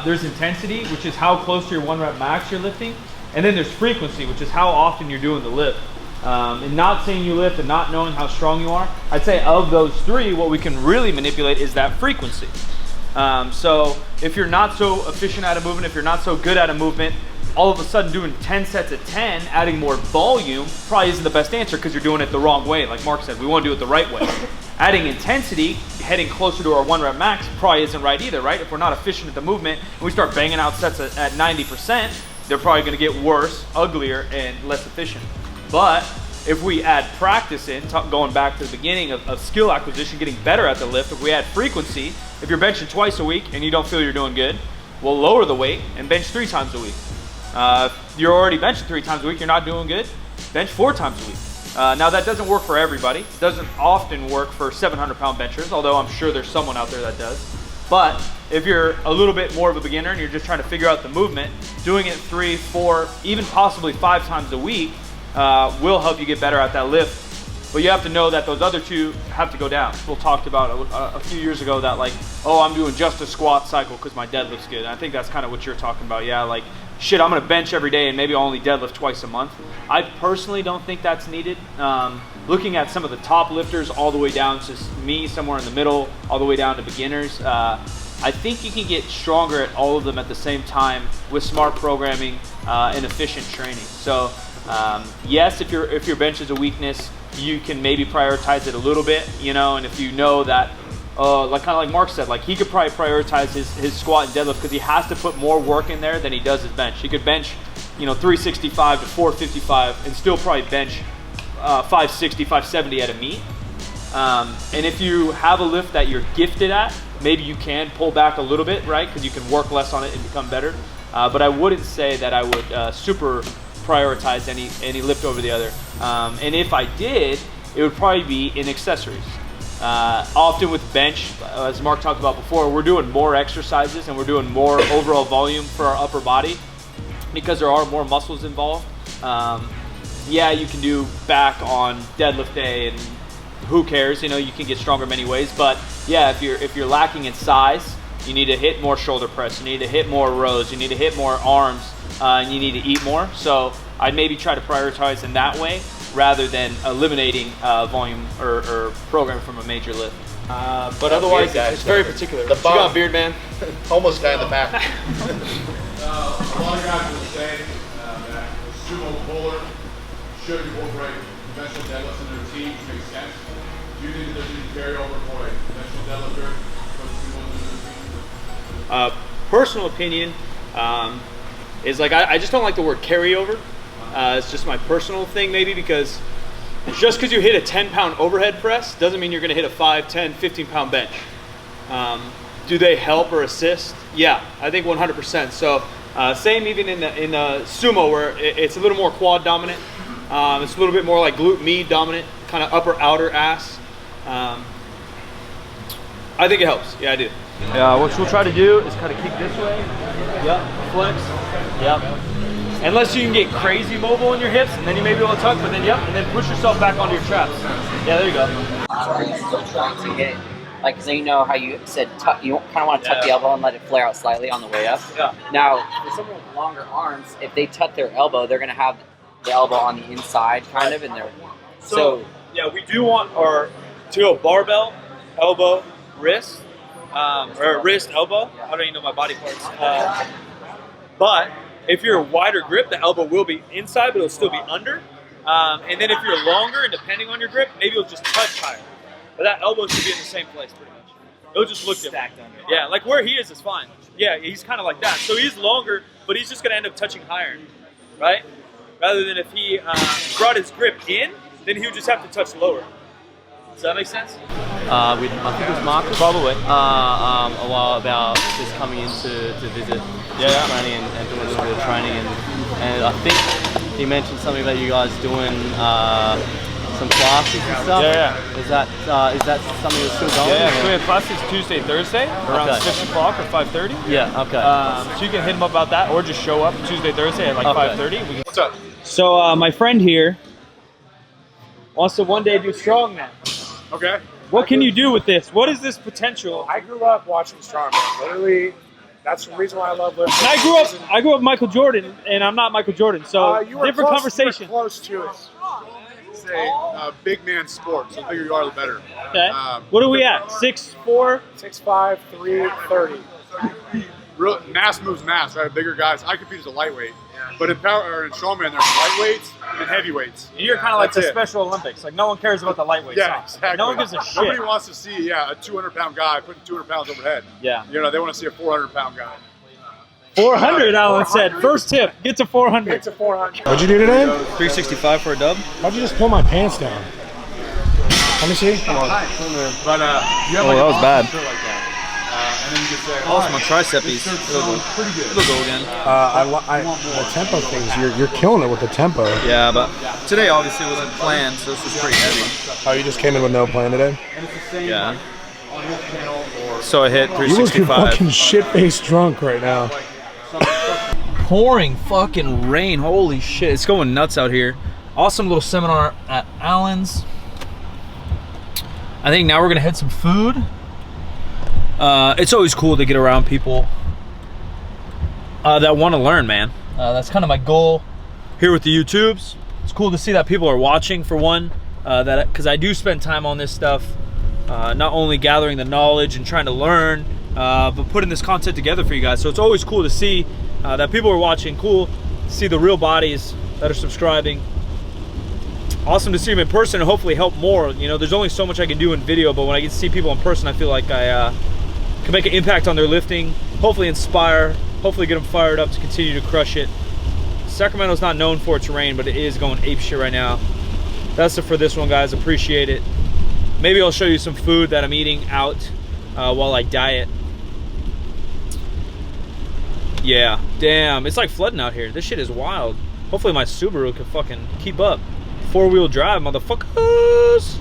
There's intensity, which is how close to your 1 rep max you're lifting. And then there's frequency, which is how often you're doing the lift. And not saying you lift and not knowing how strong you are, I'd say of those 3, what we can really manipulate is that frequency. So if you're not so efficient at a movement, if you're not so good at a movement, all of a sudden doing 10 sets at 10, adding more volume probably isn't the best answer because you're doing it the wrong way. Like Mark said, we want to do it the right way. Adding intensity, heading closer to our 1 rep max probably isn't right either, right? If we're not efficient at the movement and we start banging out sets at 90%, they're probably going to get worse, uglier, and less efficient. But if we add practice in, going back to the beginning of skill acquisition, getting better at the lift, if we add frequency, if you're benching twice a week and you don't feel you're doing good, we'll lower the weight and bench 3 times a week. If you're already benching 3 times a week, you're not doing good, bench 4 times a week. Now that doesn't work for everybody. It doesn't often work for 700-pound benchers, although I'm sure there's someone out there that does. But if you're a little bit more of a beginner and you're just trying to figure out the movement, doing it 3, 4, even possibly 5 times a week will help you get better at that lift. But you have to know that those other 2 have to go down. We'll talked about a few years ago that like, oh, I'm doing just a squat cycle because my deadlift's good. And I think that's kind of what you're talking about. Yeah, like, shit, I'm gonna bench every day and maybe I'll only deadlift twice a month. I personally don't think that's needed. Looking at some of the top lifters all the way down to me, somewhere in the middle, all the way down to beginners, I think you can get stronger at all of them at the same time with smart programming and efficient training. So yes, if your bench is a weakness, you can maybe prioritize it a little bit, you know, and if you know that, like kind of like Mark said, like he could probably prioritize his squat and deadlift because he has to put more work in there than he does his bench. He could bench, you know, 365 to 455 and still probably bench 560, 570 at a meet. And if you have a lift that you're gifted at, maybe you can pull back a little bit, right? Because you can work less on it and become better. But I wouldn't say that I would super prioritize any lift over the other. And if I did, it would probably be in accessories. Often with bench, as Mark talked about before, we're doing more exercises and we're doing more overall volume for our upper body because there are more muscles involved. Yeah, you can do back on deadlift day and who cares, you know, you can get stronger many ways. But yeah, if you're lacking in size, you need to hit more shoulder press, you need to hit more rows, you need to hit more arms, and you need to eat more. So I'd maybe try to prioritize in that way rather than eliminating volume or program from a major lift. But otherwise, it's very particular. The you got beard, man. Almost guy in the back. A lot of guys will say that a sumo puller should incorporate conventional deadlifts in their routine, which makes sense. Do you think that there's any carryover for a conventional deadlifter for sumo in their routine? Personal opinion is like I just don't like the word carryover. It's just my personal thing maybe because just because you hit a 10-pound overhead press doesn't mean you're going to hit a 5, 10, 15-pound bench. Do they help or assist? Yeah, I think 100%. So same even in the sumo where it's a little more quad dominant. It's a little bit more like glute med dominant, kind of upper outer ass. I think it helps. Yeah, I do. What we'll try to do is kind of kick this way. Yep. Flex. Yep. Unless you can get crazy mobile in your hips, and then you may be able to tuck, but then yep, and then push yourself back onto your traps. Yeah, there you go. Are you still trying to get, like, because you know how you said tuck, you kind of want to tuck the elbow and let it flare out slightly on the way up. Yeah. Now, for someone with longer arms, if they tuck their elbow, they're going to have the elbow on the inside, kind of, and they're so yeah, we do want our to go barbell, elbow, wrist, or wrist, elbow. I don't even know my body parts. But if you're a wider grip, the elbow will be inside, but it'll still be under. And then if you're longer and depending on your grip, maybe it'll just touch higher. But that elbow should be in the same place pretty much. It'll just look different. Yeah, like where he is fine. Yeah, he's kind of like that. So he's longer, but he's just going to end up touching higher, right? Rather than if he brought his grip in, then he would just have to touch lower. Does that make sense? I think it was Marcus. Probably. A while about just coming in to visit training and doing a little bit of training. And I think he mentioned something about you guys doing some classes and stuff. Yeah. Is that something that's still going? Yeah. So we have classes Tuesday, Thursday, around 6 o'clock or 5:30. Yeah, okay. So you can hit him up about that or just show up Tuesday, Thursday at like 5:30. What's up? So my friend here wants to one day do strongman. Okay. What can you do with this? What is this potential? I grew up watching strongman. Literally, That's the reason why I love lifting. And I grew up Michael Jordan, and I'm not Michael Jordan, so you were different close, conversation. You were close to it. It's a big man sport, so the bigger you are, the better. Okay. What are we at? 6'4"? 6'5", 330. Real mass moves mass, right? Bigger guys. I compete as a lightweight, but in power or in strongman, there's lightweights and heavyweights. And you're kind of like That's the it. Special Olympics. Like no one cares about the lightweight Yeah, stuff. exactly. No one gives a shit. Nobody wants to see, a 200-pound guy putting 200 pounds overhead. Yeah. You know, they want to see a 400-pound guy. 400, Alan said. First tip, get to 400. Get to 400. What'd you do today? 365 for a dub. How'd you just pull my pants down? Let me see. But you have Oh, that was bad. Like that. And then you can say, Oh, it's my triceps. pretty good. It'll go again. The tempo things, you're killing it with the tempo. Yeah, but today obviously wasn't planned, so this was pretty heavy. Oh, you just came in with no plan today? Yeah. So I hit You look 365. fucking shit-faced drunk right now. Pouring fucking rain. Holy shit. It's going nuts out here. Awesome little seminar at Allen's. I think now we're going to hit some food. It's always cool to get around people that want to learn, man. That's kind of my goal here with the YouTubes. It's cool to see that people are watching, for one, because I do spend time on this stuff, not only gathering the knowledge and trying to learn, but putting this content together for you guys. So it's always cool to see that people are watching. Cool to see the real bodies that are subscribing. Awesome to see them in person and hopefully help more. You know, there's only so much I can do in video, but when I get to see people in person, I feel like I can make an impact on their lifting, hopefully inspire, hopefully get them fired up to continue to crush it. Sacramento's not known for its rain, but it is going apeshit right now. That's it for this one, guys. Appreciate it. Maybe I'll show you some food that I'm eating out while I diet. Yeah, damn, it's like flooding out here. This shit is wild. Hopefully my Subaru can fucking keep up. 4-wheel drive, motherfuckers.